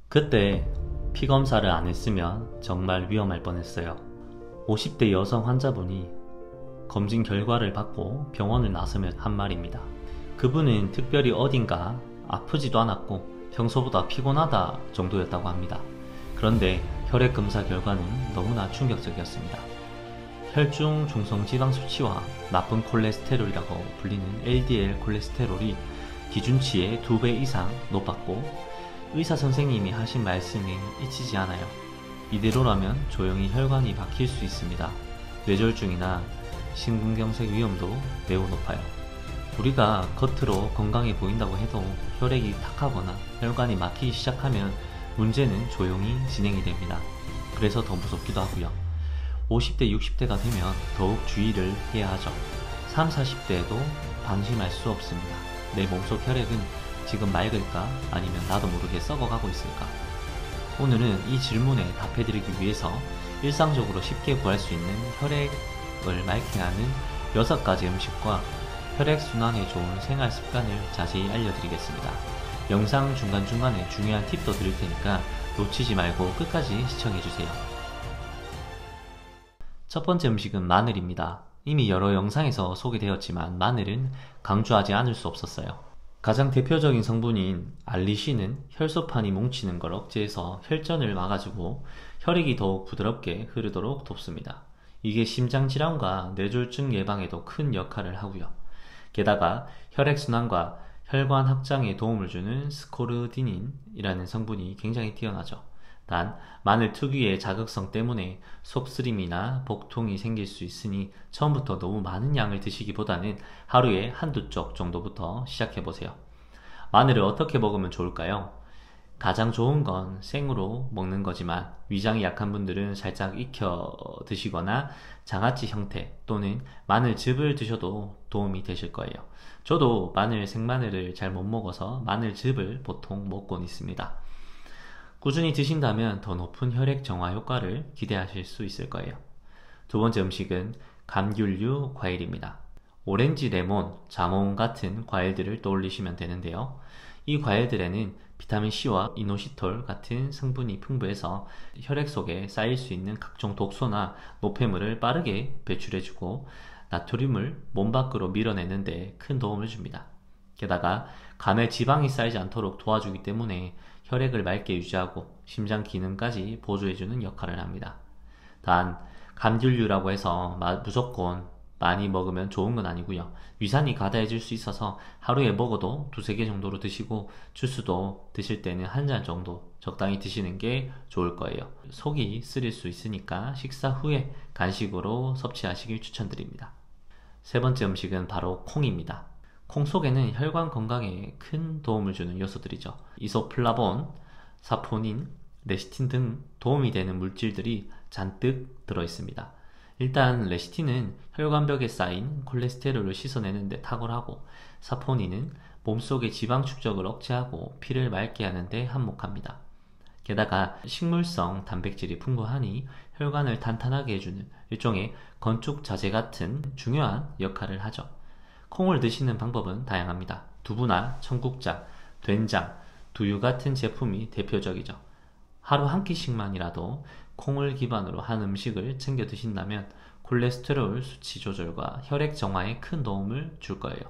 그때 피 검사를 안 했으면 정말 위험할 뻔했어요. 50대 여성 환자분이 검진 결과를 받고 병원을 나서며 한 말입니다. 그분은 특별히 어딘가 아프지도 않았고 평소보다 피곤하다 정도였다고 합니다. 그런데 혈액 검사 결과는 너무나 충격적이었습니다. 혈중 중성 지방 수치와 나쁜 콜레스테롤이라고 불리는 LDL 콜레스테롤이 기준치의 2배 이상 높았고 의사 선생님이 하신 말씀이 잊히지 않아요. 이대로라면 조용히 혈관이 막힐 수 있습니다. 뇌졸중이나 심근경색 위험도 매우 높아요. 우리가 겉으로 건강해 보인다고 해도 혈액이 탁하거나 혈관이 막히기 시작하면 문제는 조용히 진행이 됩니다. 그래서 더 무섭기도 하고요. 50대, 60대가 되면 더욱 주의를 해야 하죠. 30, 40대에도 방심할 수 없습니다. 내 몸속 혈액은 지금 맑을까? 아니면 나도 모르게 썩어가고 있을까? 오늘은 이 질문에 답해드리기 위해서 일상적으로 쉽게 구할 수 있는 혈액을 맑게 하는 6가지 음식과 혈액순환에 좋은 생활 습관을 자세히 알려드리겠습니다. 영상 중간중간에 중요한 팁도 드릴 테니까 놓치지 말고 끝까지 시청해주세요. 첫 번째 음식은 마늘입니다. 이미 여러 영상에서 소개되었지만 마늘은 강조하지 않을 수 없었어요. 가장 대표적인 성분인 알리신은 혈소판이 뭉치는 걸 억제해서 혈전을 막아주고 혈액이 더욱 부드럽게 흐르도록 돕습니다. 이게 심장질환과 뇌졸중 예방에도 큰 역할을 하고요. 게다가 혈액순환과 혈관 확장에 도움을 주는 스코르디닌이라는 성분이 굉장히 뛰어나죠. 단 마늘 특유의 자극성 때문에 속쓰림이나 복통이 생길 수 있으니 처음부터 너무 많은 양을 드시기보다는 하루에 한두 쪽 정도부터 시작해보세요. 마늘을 어떻게 먹으면 좋을까요? 가장 좋은 건 생으로 먹는 거지만 위장이 약한 분들은 살짝 익혀 드시거나 장아찌 형태 또는 마늘즙을 드셔도 도움이 되실 거예요. 저도 생마늘을 잘 못 먹어서 마늘즙을 보통 먹곤 있습니다. 꾸준히 드신다면 더 높은 혈액 정화 효과를 기대하실 수 있을 거예요. 두 번째 음식은 감귤류 과일입니다. 오렌지, 레몬, 자몽 같은 과일들을 떠올리시면 되는데요. 이 과일들에는 비타민C와 이노시톨 같은 성분이 풍부해서 혈액 속에 쌓일 수 있는 각종 독소나 노폐물을 빠르게 배출해주고 나트륨을 몸 밖으로 밀어내는 데 큰 도움을 줍니다. 게다가 간에 지방이 쌓이지 않도록 도와주기 때문에 혈액을 맑게 유지하고 심장 기능까지 보조해주는 역할을 합니다. 단 감귤류라고 해서 무조건 많이 먹으면 좋은 건 아니고요. 위산이 가다해질 수 있어서 하루에 먹어도 2-3개 정도로 드시고 주스도 드실 때는 한 잔 정도 적당히 드시는 게 좋을 거예요. 속이 쓰릴 수 있으니까 식사 후에 간식으로 섭취하시길 추천드립니다. 세 번째 음식은 바로 콩입니다. 콩 속에는 혈관 건강에 큰 도움을 주는 요소들이죠. 이소플라본, 사포닌, 레시틴 등 도움이 되는 물질들이 잔뜩 들어있습니다. 일단 레시틴은 혈관벽에 쌓인 콜레스테롤을 씻어내는 데 탁월하고 사포닌은 몸속의 지방 축적을 억제하고 피를 맑게 하는 데 한몫합니다. 게다가 식물성 단백질이 풍부하니 혈관을 탄탄하게 해주는 일종의 건축 자재 같은 중요한 역할을 하죠. 콩을 드시는 방법은 다양합니다. 두부나 청국장, 된장, 두유 같은 제품이 대표적이죠. 하루 한 끼씩만이라도 콩을 기반으로 한 음식을 챙겨 드신다면 콜레스테롤 수치 조절과 혈액 정화에 큰 도움을 줄 거예요.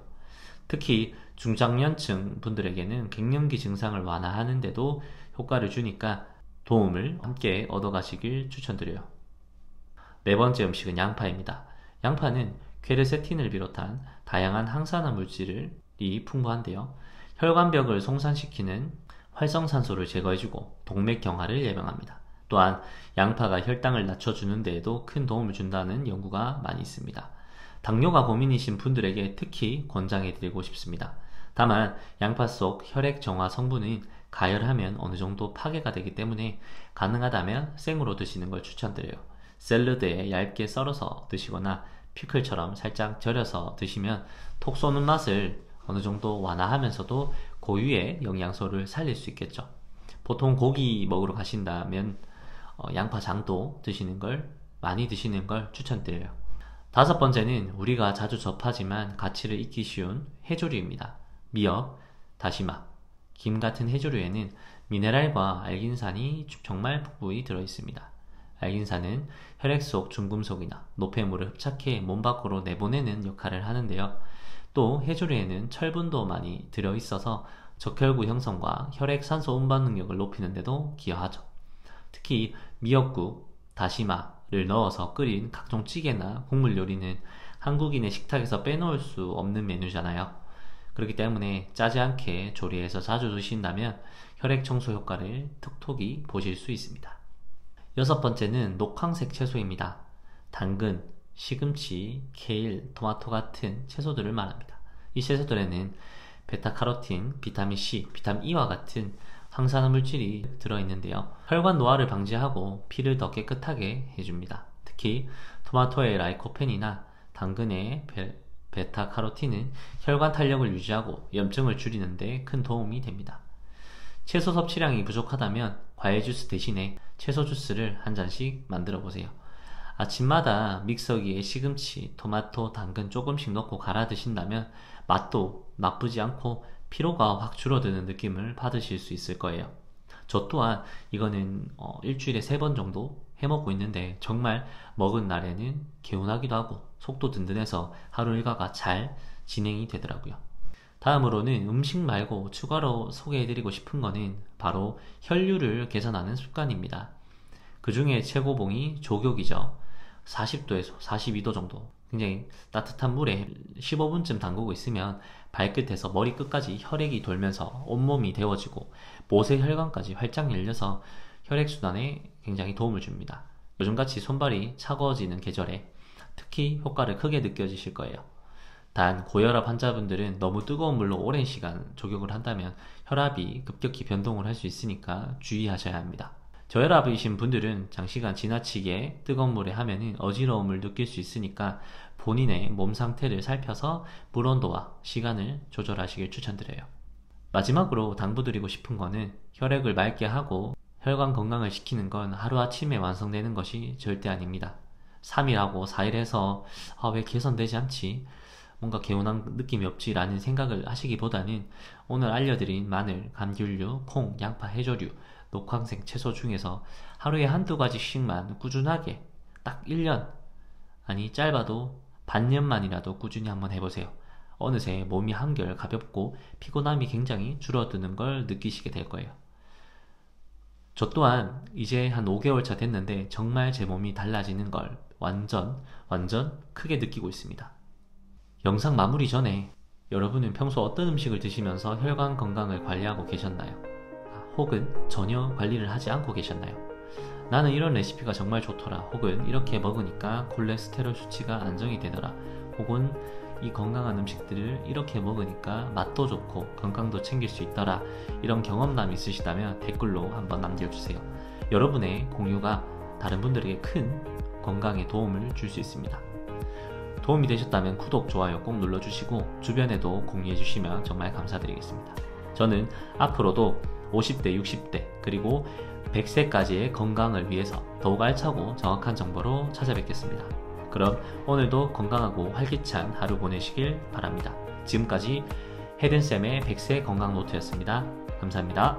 특히 중장년층 분들에게는 갱년기 증상을 완화하는 데도 효과를 주니까 도움을 함께 얻어가시길 추천드려요. 네 번째 음식은 양파입니다. 양파는 퀘르세틴을 비롯한 다양한 항산화 물질이 풍부한데요. 혈관벽을 송산시키는 활성산소를 제거해주고 동맥 경화를 예방합니다. 또한 양파가 혈당을 낮춰주는 데에도 큰 도움을 준다는 연구가 많이 있습니다. 당뇨가 고민이신 분들에게 특히 권장해드리고 싶습니다. 다만 양파 속 혈액 정화 성분은 가열하면 어느 정도 파괴가 되기 때문에 가능하다면 생으로 드시는 걸 추천드려요. 샐러드에 얇게 썰어서 드시거나 피클처럼 살짝 절여서 드시면 톡 쏘는 맛을 어느 정도 완화하면서도 고유의 영양소를 살릴 수 있겠죠. 보통 고기 먹으러 가신다면 양파장도 많이 드시는 걸 추천드려요. 다섯 번째는 우리가 자주 접하지만 가치를 잊기 쉬운 해조류입니다. 미역, 다시마, 김 같은 해조류에는 미네랄과 알긴산이 정말 풍부히 들어있습니다. 알긴산은 혈액 속 중금속이나 노폐물을 흡착해 몸 밖으로 내보내는 역할을 하는데요. 또 해조류에는 철분도 많이 들어있어서 적혈구 형성과 혈액 산소 운반 능력을 높이는 데도 기여하죠. 특히 미역국, 다시마를 넣어서 끓인 각종 찌개나 국물 요리는 한국인의 식탁에서 빼놓을 수 없는 메뉴잖아요. 그렇기 때문에 짜지 않게 조리해서 자주 드신다면 혈액 청소 효과를 톡톡히 보실 수 있습니다. 여섯 번째는 녹황색 채소입니다. 당근, 시금치, 케일, 토마토 같은 채소들을 말합니다. 이 채소들에는 베타카로틴, 비타민C, 비타민 E와 같은 항산화 물질이 들어있는데요. 혈관 노화를 방지하고 피를 더 깨끗하게 해줍니다. 특히 토마토의 라이코펜이나 당근의 베타카로틴은 혈관 탄력을 유지하고 염증을 줄이는 데 큰 도움이 됩니다. 채소 섭취량이 부족하다면 과일 주스 대신에 채소 주스를 한 잔씩 만들어 보세요. 아침마다 믹서기에 시금치, 토마토, 당근 조금씩 넣고 갈아 드신다면 맛도 나쁘지 않고 피로가 확 줄어드는 느낌을 받으실 수 있을 거예요. 저 또한 이거는 일주일에 3번 정도 해먹고 있는데 정말 먹은 날에는 개운하기도 하고 속도 든든해서 하루 일과가 잘 진행이 되더라고요. 다음으로는 음식 말고 추가로 소개해드리고 싶은 거는 바로 혈류를 개선하는 습관입니다. 그 중에 최고봉이 족욕이죠. 40도에서 42도 정도 굉장히 따뜻한 물에 15분쯤 담그고 있으면 발끝에서 머리끝까지 혈액이 돌면서 온몸이 데워지고 모세 혈관까지 활짝 열려서 혈액순환에 굉장히 도움을 줍니다. 요즘같이 손발이 차가워지는 계절에 특히 효과를 크게 느껴지실 거예요. 단 고혈압 환자분들은 너무 뜨거운 물로 오랜 시간 족욕을 한다면 혈압이 급격히 변동을 할 수 있으니까 주의하셔야 합니다. 저혈압이신 분들은 장시간 지나치게 뜨거운 물에 하면은 어지러움을 느낄 수 있으니까 본인의 몸 상태를 살펴서 물 온도와 시간을 조절하시길 추천드려요. 마지막으로 당부드리고 싶은 거는 혈액을 맑게 하고 혈관 건강을 시키는 건 하루아침에 완성되는 것이 절대 아닙니다. 3일하고 4일 해서 왜 개선되지 않지? 뭔가 개운한 느낌이 없지? 라는 생각을 하시기보다는 오늘 알려드린 마늘, 감귤류, 콩, 양파, 해조류, 녹황색 채소 중에서 하루에 한두 가지씩만 꾸준하게 딱 1년, 아니 짧아도 반년만이라도 꾸준히 한번 해보세요. 어느새 몸이 한결 가볍고 피곤함이 굉장히 줄어드는 걸 느끼시게 될 거예요. 저 또한 이제 한 5개월 차 됐는데 정말 제 몸이 달라지는 걸 완전 크게 느끼고 있습니다. 영상 마무리 전에 여러분은 평소 어떤 음식을 드시면서 혈관 건강을 관리하고 계셨나요? 혹은 전혀 관리를 하지 않고 계셨나요? 나는 이런 레시피가 정말 좋더라. 혹은 이렇게 먹으니까 콜레스테롤 수치가 안정이 되더라. 혹은 이 건강한 음식들을 이렇게 먹으니까 맛도 좋고 건강도 챙길 수 있더라. 이런 경험담이 있으시다면 댓글로 한번 남겨주세요. 여러분의 공유가 다른 분들에게 큰 건강에 도움을 줄 수 있습니다. 도움이 되셨다면 구독, 좋아요 꼭 눌러주시고 주변에도 공유해주시면 정말 감사드리겠습니다. 저는 앞으로도 50대, 60대, 그리고 100세까지의 건강을 위해서 더욱 알차고 정확한 정보로 찾아뵙겠습니다. 그럼 오늘도 건강하고 활기찬 하루 보내시길 바랍니다. 지금까지 헤든쌤의 100세 건강 노트였습니다. 감사합니다.